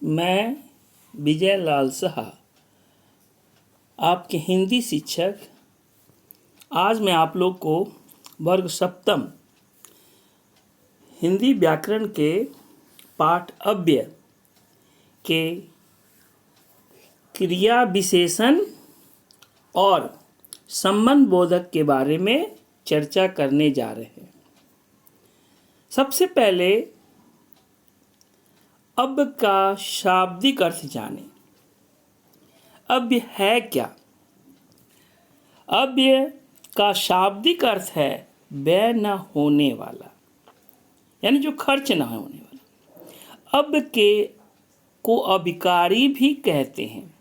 मैं विजय लाल साहा, आपके हिंदी शिक्षक। आज मैं आप लोग को वर्ग सप्तम हिंदी व्याकरण के पाठ अव्यय के क्रिया विशेषण और संबंध बोधक के बारे में चर्चा करने जा रहे हैं। सबसे पहले अब का शाब्दिक अर्थ जानें। अव्यय है क्या? अव्यय का शाब्दिक अर्थ है व्यय न होने वाला, यानी जो खर्च न होने वाला। अव्यय के को अभिकारी भी कहते हैं।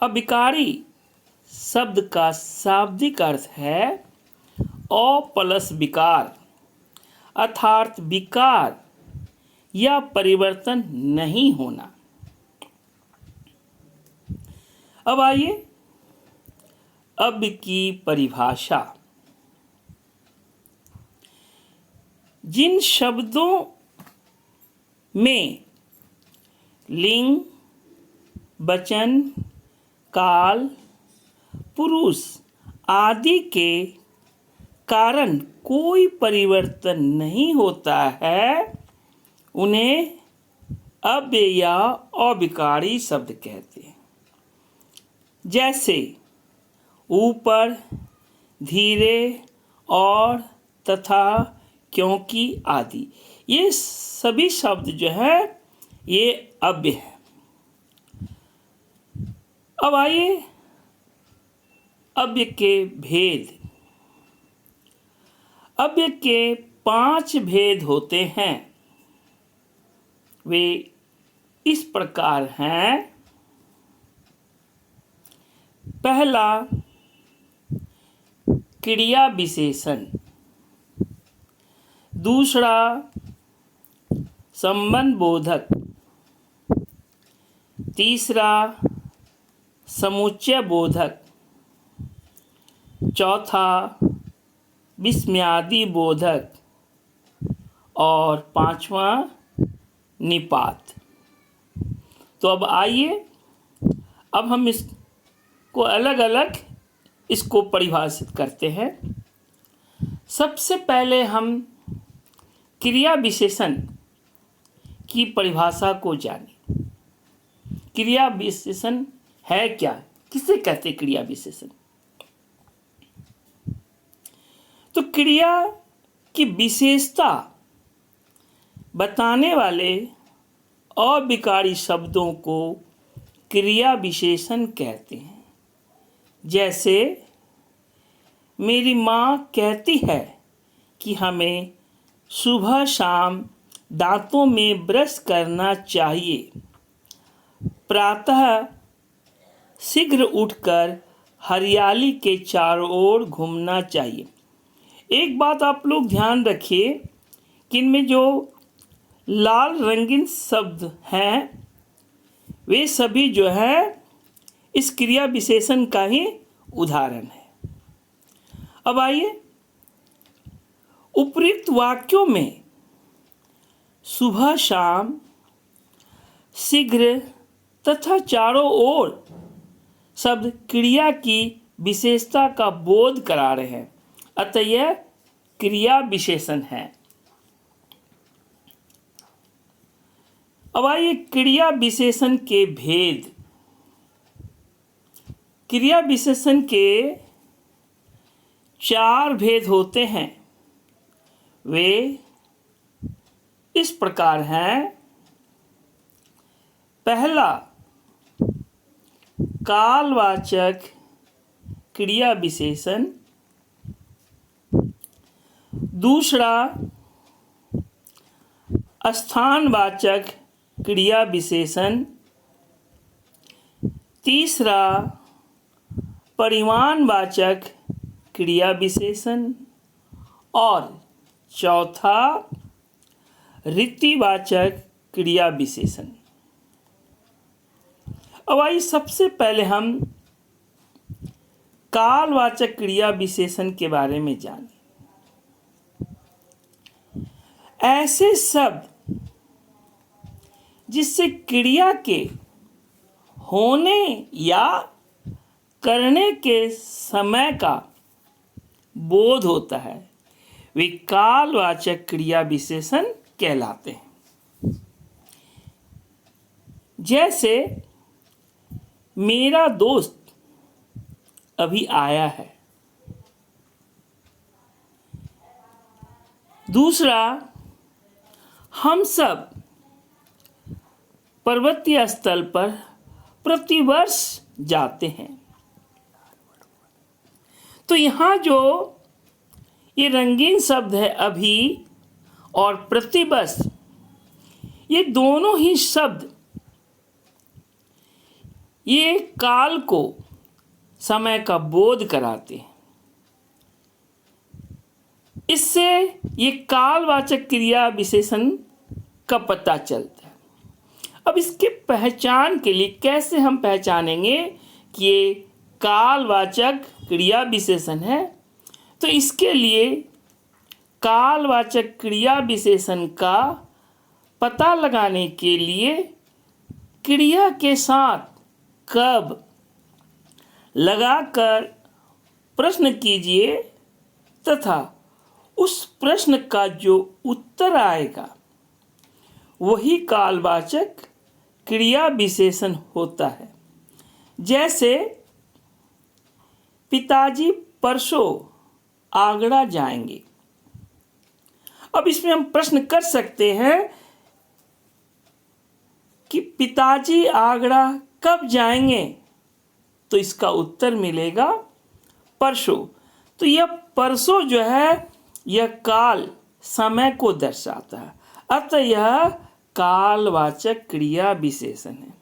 अभिकारी शब्द का शाब्दिक अर्थ है अ प्लस विकार, अर्थात विकार या परिवर्तन नहीं होना। अब आइए अव्यय की परिभाषा। जिन शब्दों में लिंग, वचन, काल, पुरुष आदि के कारण कोई परिवर्तन नहीं होता है, उन्हें अव्यय या अविकारी शब्द कहते हैं। जैसे ऊपर, धीरे, और, तथा, क्योंकि आदि, ये सभी शब्द जो है ये अव्यय है। अब आइए अव्यय के भेद। अव्यय के 5 भेद होते हैं। वे इस प्रकार हैं। पहला, क्रिया विशेषण। दूसरा, संबंध बोधक। तीसरा, समुच्चय बोधक। चौथा, विस्मयादि बोधक। और पांचवा, निपात। तो अब आइए, अब हम इसको अलग अलग इसको परिभाषित करते हैं। सबसे पहले हम क्रिया विशेषण की परिभाषा को जानें। क्रिया विशेषण है क्या? किसे कहते हैं क्रिया विशेषण? तो क्रिया की विशेषता बताने वाले अविकारी शब्दों को क्रिया विशेषण कहते हैं। जैसे मेरी माँ कहती है कि हमें सुबह शाम दांतों में ब्रश करना चाहिए। प्रातः शीघ्र उठकर हरियाली के चारों ओर घूमना चाहिए। एक बात आप लोग ध्यान रखिए कि इनमें जो लाल रंगीन शब्द हैं वे सभी जो है इस क्रिया विशेषण का ही उदाहरण है। अब आइए, उपयुक्त वाक्यों में सुबह शाम, शीघ्र तथा चारों ओर शब्द क्रिया की विशेषता का बोध करा रहे हैं, अतः यह क्रिया विशेषण है। अब आइए क्रिया विशेषण के भेद। क्रिया विशेषण के 4 भेद होते हैं। वे इस प्रकार हैं। पहला, कालवाचक क्रिया विशेषण। दूसरा, स्थानवाचक क्रिया विशेषण। तीसरा, परिमाणवाचक क्रिया विशेषण। और चौथा, रीतिवाचक क्रिया विशेषण। अब आइए सबसे पहले हम कालवाचक क्रिया विशेषण के बारे में जानें। ऐसे शब्द जिससे क्रिया के होने या करने के समय का बोध होता है, वे कालवाचक क्रिया विशेषण कहलाते हैं। जैसे मेरा दोस्त अभी आया है। दूसरा, हम सब पर्वतीय स्थल पर प्रतिवर्ष जाते हैं। तो यहाँ जो ये रंगीन शब्द है अभी और प्रतिवर्ष, ये दोनों ही शब्द ये काल को, समय का बोध कराते हैं। इससे ये कालवाचक क्रिया विशेषण का पता चलता है। अब इसके पहचान के लिए कैसे हम पहचानेंगे कि ये कालवाचक क्रिया विशेषण है, तो इसके लिए कालवाचक क्रिया विशेषण का पता लगाने के लिए क्रिया के साथ कब लगाकर प्रश्न कीजिए तथा उस प्रश्न का जो उत्तर आएगा वही कालवाचक क्रिया विशेषण होता है। जैसे पिताजी परसों आगरा जाएंगे। अब इसमें हम प्रश्न कर सकते हैं कि पिताजी आगरा कब जाएंगे, तो इसका उत्तर मिलेगा परसों। तो यह परसों जो है यह काल, समय को दर्शाता है, अतः यह कालवाचक क्रिया विशेषण है।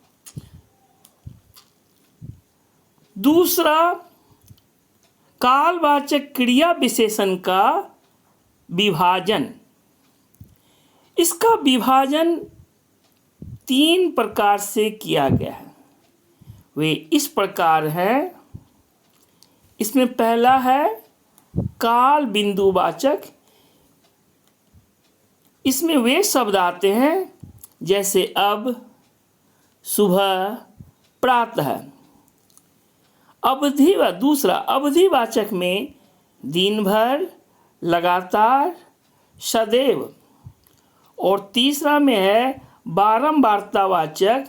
दूसरा, कालवाचक क्रिया विशेषण का विभाजन। इसका विभाजन 3 प्रकार से किया गया है। वे इस प्रकार है। इसमें पहला है काल बिंदुवाचक। इसमें वे शब्द आते हैं जैसे अब, सुबह, प्रातः। दूसरा अवधिवाचक में दिन भर, लगातार, सदैव। और तीसरा में है बारंबारतावाचक,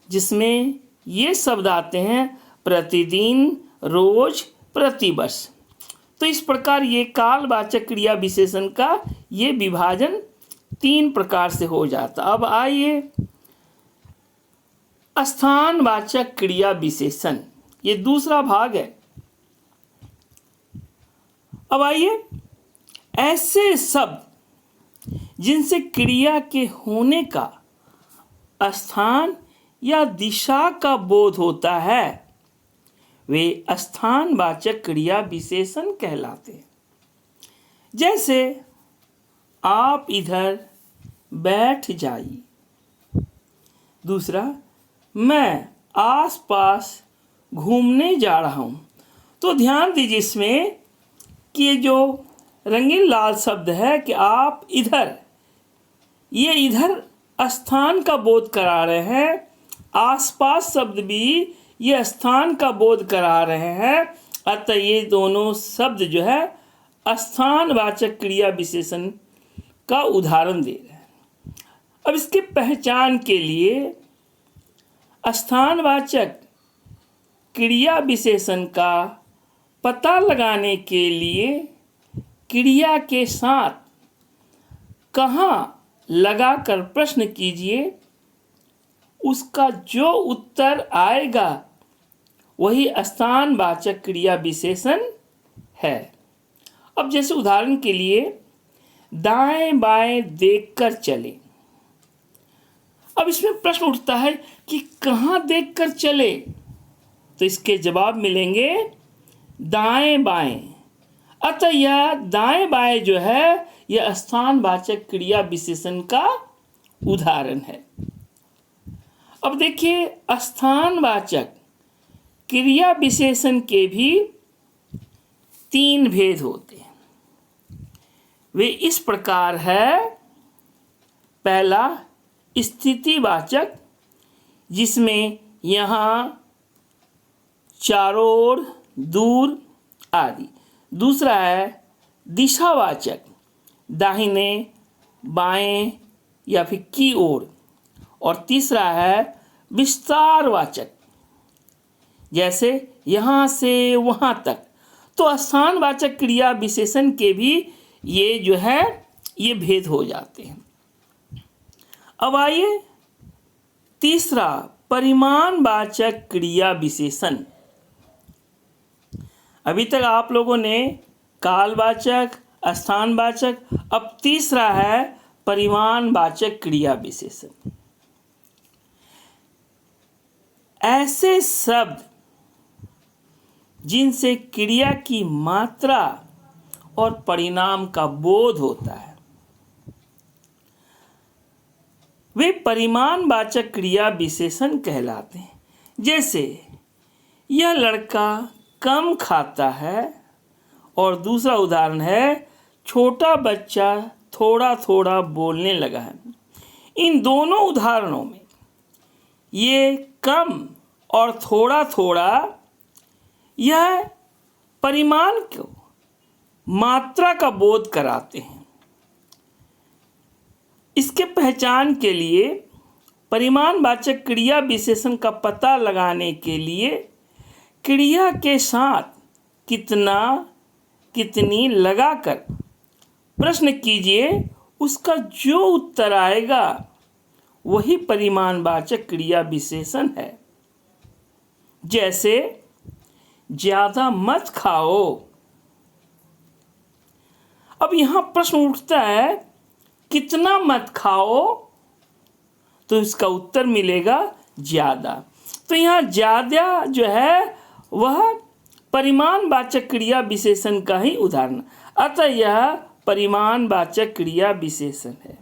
जिसमें ये शब्द आते हैं प्रतिदिन, रोज, प्रतिवर्ष। तो इस प्रकार ये कालवाचक क्रिया विशेषण का ये विभाजन 3 प्रकार से हो जाता। अब आइए स्थानवाचक क्रिया विशेषण, ये दूसरा भाग है। अब आइए ऐसे शब्द जिनसे क्रिया के होने का स्थान या दिशा का बोध होता है, वे स्थानवाचक क्रिया विशेषण कहलाते हैं। जैसे आप इधर बैठ जाइए। दूसरा, मैं आसपास घूमने जा रहा हूँ। तो ध्यान दीजिए इसमें कि ये जो रंगीन लाल शब्द है कि आप इधर, ये इधर स्थान का बोध करा रहे हैं। आसपास शब्द भी ये स्थान का बोध करा रहे हैं। अतः ये दोनों शब्द जो है स्थानवाचक क्रिया विशेषण का उदाहरण दे रहे हैं। अब इसकी पहचान के लिए स्थानवाचक क्रिया विशेषण का पता लगाने के लिए क्रिया के साथ कहाँ लगाकर प्रश्न कीजिए, उसका जो उत्तर आएगा वही स्थानवाचक क्रिया विशेषण है। अब जैसे उदाहरण के लिए दाएं बाएं देखकर चले। अब इसमें प्रश्न उठता है कि कहाँ देखकर चले, तो इसके जवाब मिलेंगे दाएं बाएं। अतः यह दाएं बाएं जो है यह स्थानवाचक क्रिया विशेषण का उदाहरण है। अब देखिए स्थानवाचक क्रिया विशेषण के भी 3 भेद होते हैं। वे इस प्रकार है। पहला स्थितिवाचक, जिसमें यहाँ, चारों ओर, दूर आदि। दूसरा है दिशावाचक, दाहिने, बाएं या फिर की ओर। और तीसरा है विस्तारवाचक, जैसे यहाँ से वहाँ तक। तो स्थानवाचक क्रिया विशेषण के भी ये जो है ये भेद हो जाते हैं। अब आइए तीसरा, परिमाणवाचक क्रिया विशेषण। अभी तक आप लोगों ने कालवाचक, स्थानवाचक, अब तीसरा है परिमाणवाचक क्रिया विशेषण। ऐसे शब्द जिनसे क्रिया की मात्रा और परिणाम का बोध होता है, वे परिमाणवाचक क्रिया विशेषण कहलाते हैं। जैसे यह लड़का कम खाता है, और दूसरा उदाहरण है छोटा बच्चा थोड़ा थोड़ा बोलने लगा है। इन दोनों उदाहरणों में ये कम और थोड़ा थोड़ा यह परिमाण को, मात्रा का बोध कराते हैं। इसके पहचान के लिए परिमाणवाचक क्रिया विशेषण का पता लगाने के लिए क्रिया के साथ कितना, कितनी लगाकर प्रश्न कीजिए, उसका जो उत्तर आएगा वही परिमाणवाचक क्रिया विशेषण है। जैसे ज्यादा मत खाओ। अब यहां प्रश्न उठता है कितना मत खाओ, तो इसका उत्तर मिलेगा ज्यादा। तो यहां ज्यादा जो है वह परिमाणवाचक क्रिया विशेषण का ही उदाहरण, अतः यह परिमाणवाचक क्रिया विशेषण है।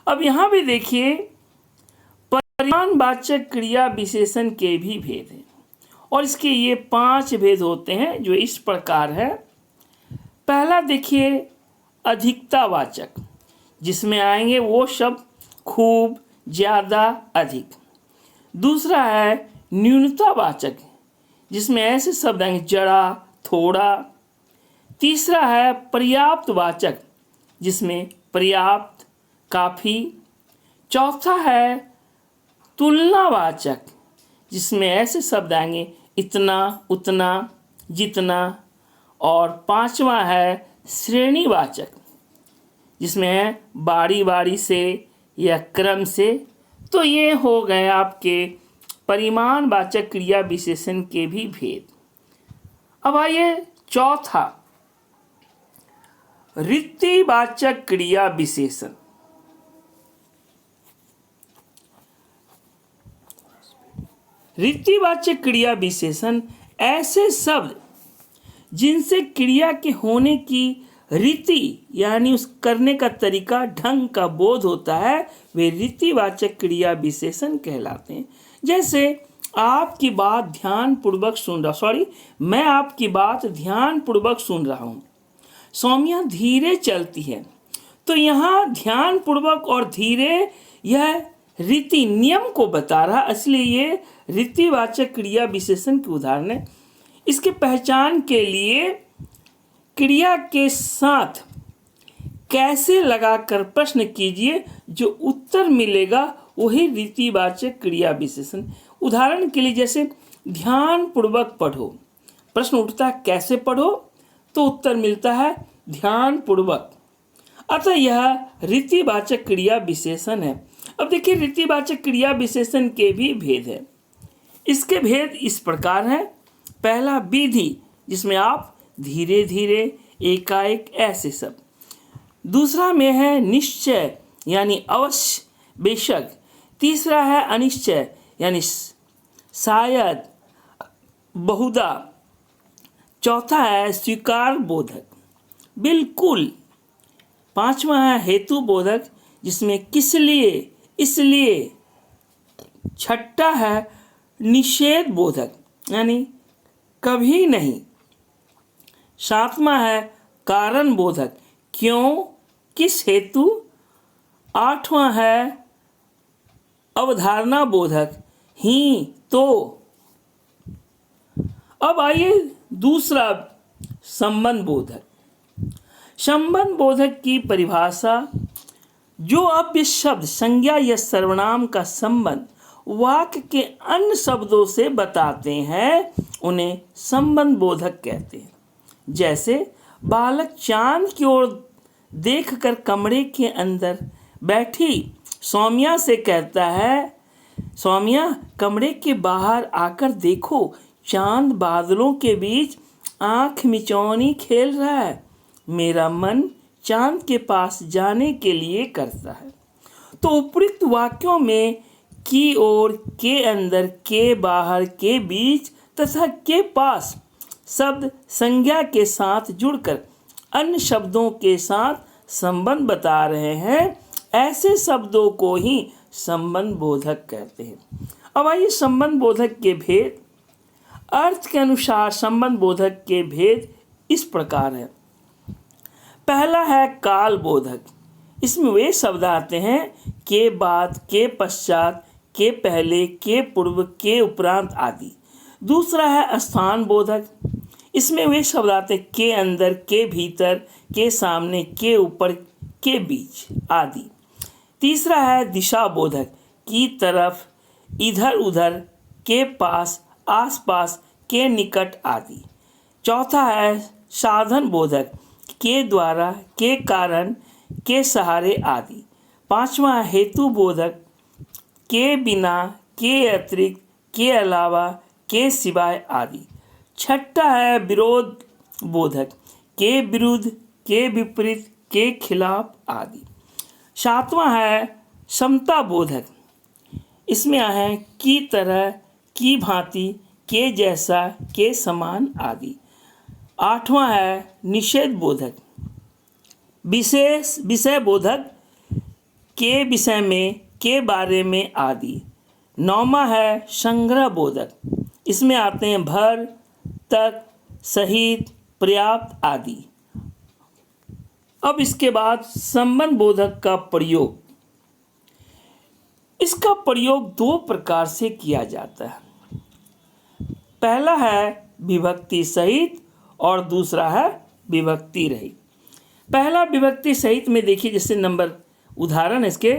अब यहां भी देखिए परिमाणवाचक क्रिया विशेषण के भी भेद हैं, और इसके ये 5 भेद होते हैं जो इस प्रकार है। पहला देखिए अधिकतावाचक, जिसमें आएंगे वो शब्द खूब, ज्यादा, अधिक। दूसरा है न्यूनतावाचक, जिसमें ऐसे शब्द आएंगे जरा, थोड़ा। तीसरा है पर्याप्तवाचक, जिसमें पर्याप्त, काफी। चौथा है तुलनावाचक, जिसमें ऐसे शब्द आएंगे इतना, उतना, जितना। और पांचवा है श्रेणीवाचक, जिसमें है बारी बारी से या क्रम से। तो ये हो गए आपके परिमाणवाचक क्रिया विशेषण के भी भेद। अब आइए चौथा, रीतिवाचक क्रिया विशेषण। रीतिवाचक क्रिया विशेषण ऐसे शब्द जिनसे क्रिया के होने की रीति यानी उस करने का तरीका, ढंग का बोध होता है, वे रीतिवाचक क्रिया विशेषण कहलाते हैं। जैसे आपकी बात ध्यानपूर्वक सुन रहा, मैं आपकी बात ध्यानपूर्वक सुन रहा हूँ। सौम्या धीरे चलती है। तो यहाँ ध्यानपूर्वक और धीरे यह रीति नियम को बता रहा, इसलिए ये रीतिवाचक क्रिया विशेषण के उदाहरण है। इसके पहचान के लिए क्रिया के साथ कैसे लगाकर प्रश्न कीजिए, जो उत्तर मिलेगा वही रीतिवाचक क्रिया विशेषण। उदाहरण के लिए जैसे ध्यानपूर्वक पढ़ो, प्रश्न उठता है कैसे पढ़ो, तो उत्तर मिलता है ध्यानपूर्वक। अतः यह रीतिवाचक क्रिया विशेषण है। अब देखिए रीतिवाचक क्रिया विशेषण के भी भेद है। इसके भेद इस प्रकार हैं। पहला विधि, जिसमें आप धीरे धीरे, एकाएक, ऐसे सब। दूसरा में है निश्चय यानी अवश्य, बेशक। तीसरा है अनिश्चय यानी शायद, बहुधा। चौथा है स्वीकार बोधक, बिल्कुल। पांचवा है हेतु बोधक, जिसमें किस लिए, इसलिए। छठा है निषेध बोधक यानी कभी नहीं। सातवां है कारण बोधक, क्यों, किस हेतु। आठवां है अवधारणा बोधक, ही, तो। अब आइए दूसरा, संबंध बोधक। संबंध बोधक की परिभाषा, जो अव्यय शब्द, संज्ञा या सर्वनाम का संबंध वाक्य के अन्य शब्दों से बताते हैं, उन्हें संबंध बोधक कहते हैं। जैसे बालक चांद की ओर देखकर कमरे के अंदर बैठी सौम्या से कहता है, सौम्या, कमरे के बाहर आकर देखो, चांद बादलों के बीच आंख मिचौनी खेल रहा है। मेरा मन चांद के पास जाने के लिए करता है। तो उपयुक्त वाक्यों में की ओर, के अंदर, के बाहर, के बीच तथा के पास शब्द संज्ञा के साथ जुड़कर अन्य शब्दों के साथ संबंध बता रहे हैं। ऐसे शब्दों को ही संबंध बोधक कहते हैं। अब आइए संबंध बोधक के भेद। अर्थ के अनुसार संबंध बोधक के भेद इस प्रकार है। पहला है काल बोधक। इसमें वे शब्द आते हैं के बाद, के पश्चात, के पहले, के पूर्व, के उपरांत आदि। दूसरा है स्थान बोधक। इसमें वे शब्द आते हैं के अंदर, के भीतर, के सामने, के ऊपर, के बीच आदि। तीसरा है दिशा बोधक, की तरफ, इधर उधर, के पास, आसपास, के निकट आदि। चौथा है साधन बोधक, के द्वारा, के कारण, के सहारे आदि। पांचवा है हेतु बोधक, के बिना, के अतिरिक्त, के अलावा, के सिवाय आदि। छठा है विरोध बोधक, के विरुद्ध, के विपरीत, के खिलाफ आदि। सातवां है समता बोधक। इसमें है की तरह, की भांति, के जैसा, के समान आदि। आठवां है निषेध बोधक, विशेष विषय बोधक, के विषय में, के बारे में आदि। नौवां है संग्रह बोधक। इसमें आते हैं भर, तक, सहित, पर्याप्त आदि। अब इसके बाद संबंध बोधक का प्रयोग। इसका प्रयोग दो प्रकार से किया जाता है। पहला है विभक्ति सहित और दूसरा है विभक्ति रहित। पहला विभक्ति सहित में देखिए, जैसे नंबर उदाहरण इसके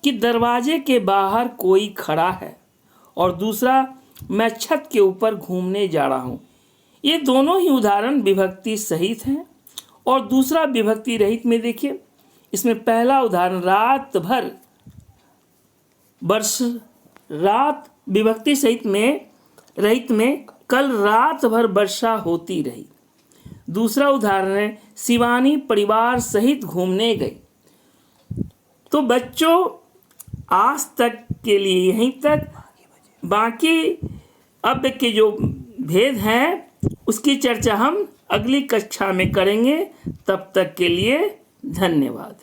कि दरवाजे के बाहर कोई खड़ा है, और दूसरा मैं छत के ऊपर घूमने जा रहा हूँ। ये दोनों ही उदाहरण विभक्ति सहित हैं। और दूसरा विभक्ति रहित में देखिए, इसमें पहला उदाहरण रात भर वर्ष, रात विभक्ति रहित में कल रात भर वर्षा होती रही। दूसरा उदाहरण है शिवानी परिवार सहित घूमने गई। तो बच्चों, आज तक के लिए यहीं तक। बाकी अब के जो भेद हैं उसकी चर्चा हम अगली कक्षा में करेंगे। तब तक के लिए धन्यवाद।